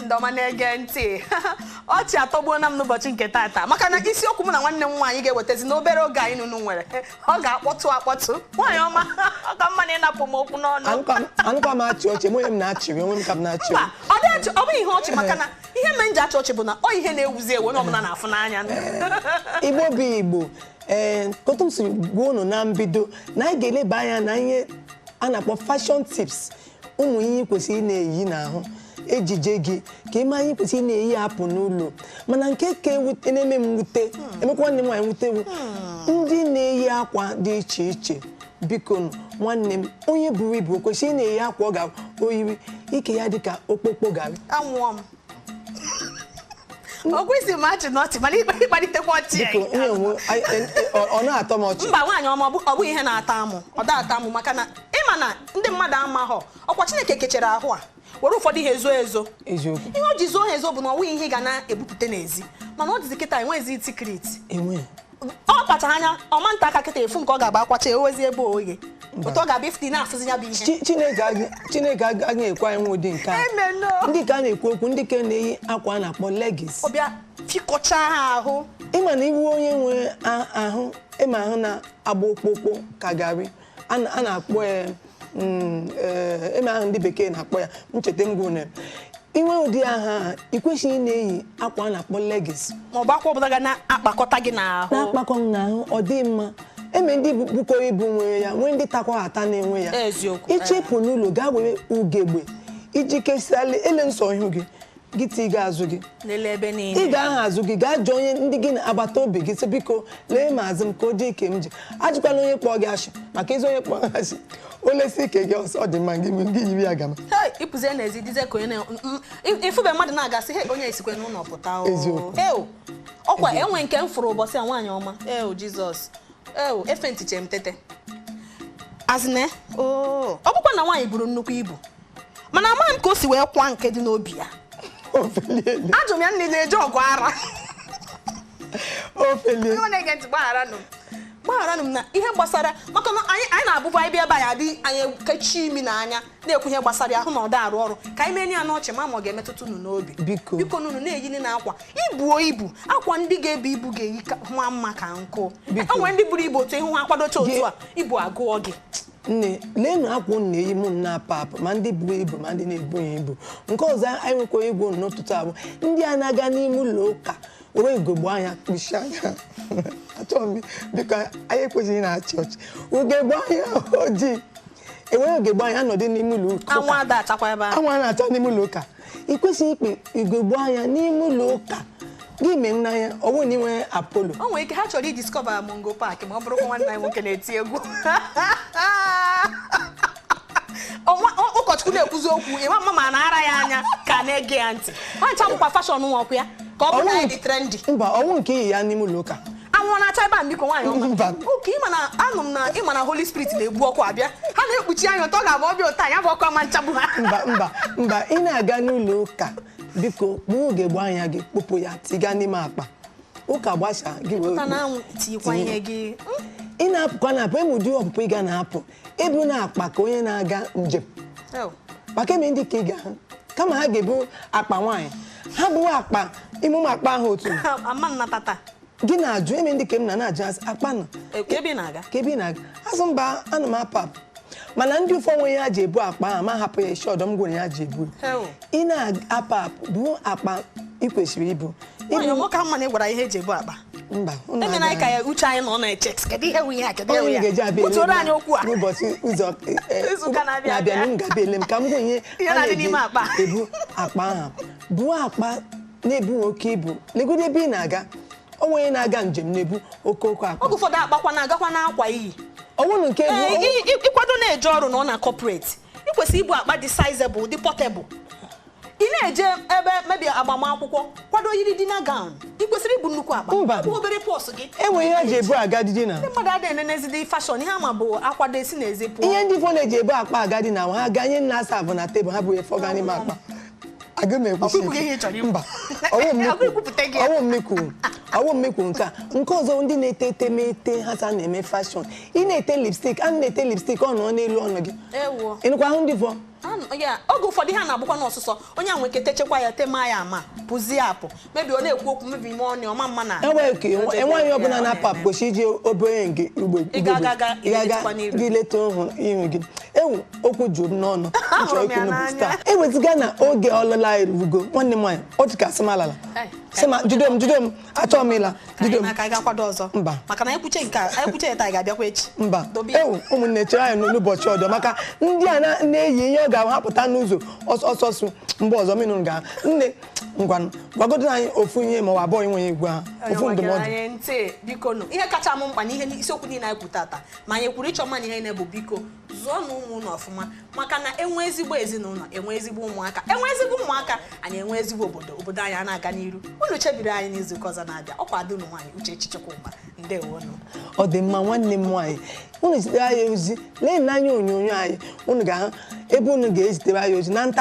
ndọma na-ege ntị ọchị atọgbuona m n'ụbọchị nke tata maka na isiokwu m na nwanne m nwaanyị ga-ewetezi n'obere oge anyị nụnụ nwere ọ ga-akpọtụ nwaanyị ọma ọ ka mma na ịnapụ m okwu n'ọnụ anụkwa m achị ọchị onwe m na-achịrị onwe m ka m na-achị ọ bụ ihe ọchị maka na ihe mere nji achị ọchị bụ na ọ ihe na-ewuzi ewu na ọbụla na-afụ n'anya Igbo bụ Igbo kotu m siri gbuo unu na mbido na anyị ga-eleba anya na ihe a na-akpọ fashion tips ụmụ ihe kwesịrị na-eyi n'ahụ ejije gị ka ịma ihe kwesịrị na-eyi apụ n'ụlọ mana nke ka na-eme m mwute emekwa nwanne m nwaanyị nwutewu ndị na-eyi akwa dị iche iche biko nwanne m onye buru ibu kwesịrị na-eyi akwa ọ ga-oyiri ike ya dịka okpokpo garị anwụọ m Ogwisi machi nọtị mana ịkpalitekwa ọchị ya ọ na-atọ m ọchị mba nwaanyị ọma ọ bụ ihe na-ata amụ ọ da-ata amụ maka na ịma na ndị mmadụ amaghọ ọkwa Chineke kechara ahụ a were ụfọdụ ihe ezo eziokwu ihe o ji zuo ha ezo bụ na ọ nweghị ihe ga na-ebupụta n'ezi mana ọ dịzi kịta enwezi tikrit ọ kpacha anya ọma nta aka kịta efu nke ọ ga-agba akwacha ewezi ebe oye otu ọ ga-abịa ifiti na-afụzi ya bụ ihe Chineke agaghị ekwe anyị ụdị nke a ndị ka a na-ekwu okwu ndị ka na-eyi akwa a na-akpọ leggings ọ bịa fikọcha ha ahụ ịma na iwu onye nwe ahụ ịma ahụ na-agba okpokpo ka garị a na-akpọ ya ịma ahụ ndị bekee na-akpọ ya ncheta ngwụ na inwe ụdị aha ị kwesịghị na-eyi akwa a na-akpọ leggings ma ọ bụ akwa ọbụla ga na-akpakọta gị n'ahụ na-akpakọ m n'ahụ ọ dị mma eme ndị bukọrọ ibu nwere ya nwee ndị takwa ata na-enwe ya ichepụ n'ụlọ gaa were ugegbe iji kesịala ele nsọ ihu gị tiga azụ gị ị ga-aha azụ gị gaa jụọ onye ndị gị na-agbata obi gị sị biko lee ma azụ m ka o dị ike m ji ajụkwala onye kpọọ gị ashị maka ezi onye kpọọ gị ashị olesi ike gị ọsọ dị mma gị yiri ya gama ịpụzie n'ezi dize ka onye ifube mmadụ na-agasị he onye esikwe n'ụlọ pụta ọkwa enwe nke m fụrụ ụbọchị a nwaanyị ọma Jizọs efe ntiche m tete azine ọ bụkwa na nwaanyị buru nnukwu ibu mana amaghị m ka o si wee kwa nke dị n'obi ya ajụ m ya nne na-eje ọgụ ara na-ege ntị gbagharanụ m na ihe gbasara maka na anyị na-abụbụ anyị bịa ebe anyị adị anyị kechi imi n'anya na-ekwu ihe gbasara ya hụ na ọ da arụ ọrụ ka anyị mee ya n'ọchị ma ọ ga-emetụta unu n'obi biko nunu na-eyili na akwa ibuo ibu akwa ndị ga-ebu ibu ga-eyi nwa mma ka nkụ enwere ndị buru ibu otu ihu ha kwadocha otu a ibu agụọ gị nne leenụ akwa unu na-eyi m na-apụ apụ ma ndị buru ibu ma ndị na-ebughị ibu nke ọzọ anyị nwekwa igwu n'ụtụtụ abụ ndị a na-aga n'ime ụlọ ụka were ugegbe anya kpuchie anya achọrọ m biko anyị ekwesịghị na-achị ọchị ugegbe anya ojii enwere ugegbe anya nọdụ n'ime ụlọ ụka anwụ na-acha n'ime ụlọ ụka ị kwesịghị ikpe ugegbe anya n'ime ụlọ ụka gị mee n'anya ọ bụrụ na ị nwere Apollo o nwere ike ha chọrọ idiskọva Mongo Park ma ọ bụrụkwa nwanne anyị nwoke na-eti egwu ụkọchukwu na-ekwuzi okwu ịma mma ma na-ara ya anya ka na-ege ya ntị ha ncha bụkwa fashọn nwọkwu ya ka ọ bụrụ na dị trendi mba ọnwụ nke iyi ya n'ime ụlọ ụka anwụ na-acha ebe a biko nwaanyị ọma oke anụ m na ịma na Holy Spirit na-egbu ọkụ abịa ha na-ekpuchi anya ụtọ ga-abụ ọbịa ụta ya bụ ọkụ ma nchagbu ha mba ị na-aga n'ụlọ ụka biko kpụọ ugegbe anya gị kpụpụ ya tiga n'ime akpa ụka gbasa gị ị na-apụkwa na-apụ eme ụdị ọpụpụ ị ga na-apụ ebu na akpa ka onye na-aga njem maka eme ndị ka ị ga kama ha ga-ebu akpa nwaanyị ha bụ akpa ime ụmụ akpa ahụ otu gị na-ajụ eme ndị ka m na-ajụ akpa nọ ka ebe ị na-aga azụ mba ana m apụ apụ mana ndị ụfọ nwe ya ji ebu akpa ahụ ma hapụ ya isi ọdọ m gwere ya ji ebu ị na-apụ apụ bụ akpa ị kwesịrị ibu nwoke ahụ mana ị gwara ihe eji ebu akpa mba emena anyị ka ya uche anyị nọ na-eche kedu ihe nwunye ya kedu ihe onye ga-eji abịa ele anyị okwu a n'ụbọchị ụzọ na-abịa m ga-abịa ele m ka m gwa ihe a na-eji ebu akpa ahụ bụ akpa na-ebu oke ibu legodo ebe ị na-aga o nwere na-aga njem na-ebu oke akpa oge ụfọdụ akpakwa na-agakwa n'akwa iyi ọnwụnụ nke ịkwado na-eje ọrụ na ọ na corporate ị kwesịrị ibu akpa dị sizable dị portable ị na-eje ebe mebi agbamakwụkwọ kwado yiri dinner gown ị kwesịrị ibu nnukwu akpa obere pọs gị enwe ihe eji ebu agadi di na ndị mmadụ adịghị enenezidi fashion ihe ama bụ akwado esi n'ezi pụọ ihe ndị fọ na-eji ebu akpa agadi na ha ganye nna asa abụ na tebụl ha bụ efe ọga n'ime akpa aga m ekwusi mba ọwụ mmekwu nke a nke ọzọ ndị na-ete etemete ha sa na-eme fashion ị na-ete lipstick a na-ete lipstick ọ nọ n'elu ọnụ gị ịnụkwa ahụ ndị fọ ya oge ụfọdụ ha na-abụkwa n'ọsụsọ onye a nweke techekwa ya tema ya ama pụzie apụ mebi ọ na-ekwu okwu mebi ime ọnụ ọma mma na enweghị ọbụla na-apụ kwesị iji obere nke ugbo gị leta ihu gị ewu okwu juru n'ọnụ nchọ ikwu n'obu star ewezụga na oge ọlụla erugo nwanne m nwaanyị ọ dịka sịmalala sịma jide m achọọ m ịla jide m ka ga-akwado ọzọ mba maka na ekwuche ya taa ga-abịakwa echi mba ewu ụmụnne chere anyị n'ụbọchị ọdọ maka ndị a na-eyi ihe ọ ga-ahapụta n'ụzọ ọsọsọ mgbe ọzọ minụ ga nne ngwanụ gwagodo anyị ofu ihe ma ọ abụọ inwe igwe ha ofu ndụmọdụ ntị biko nụ ihe kacha m mkpa n'ihe isiokwu niile anyị kwu tata ma anyị kwuru ịchọ mma na ihe na-ebu biko zụọ na ụmụ ụlọ ọfụma maka na enwe ezigbo ezinụlọ enwe ezigbo ụmụaka anyị enwe ezigbo obodo anyị a na-aga n'iru unu chebiri anyị n'izuụka ọzọ na-abịa ọkwa adị unu nwaanyị Uchechi Chukwuma ndewonu ọ dị mma nwanne m nwaanyị unu zitere anyị ozi lee n'anya onyonyo anyị unu ga ebe unu ga-ezitere anyị ozi na nta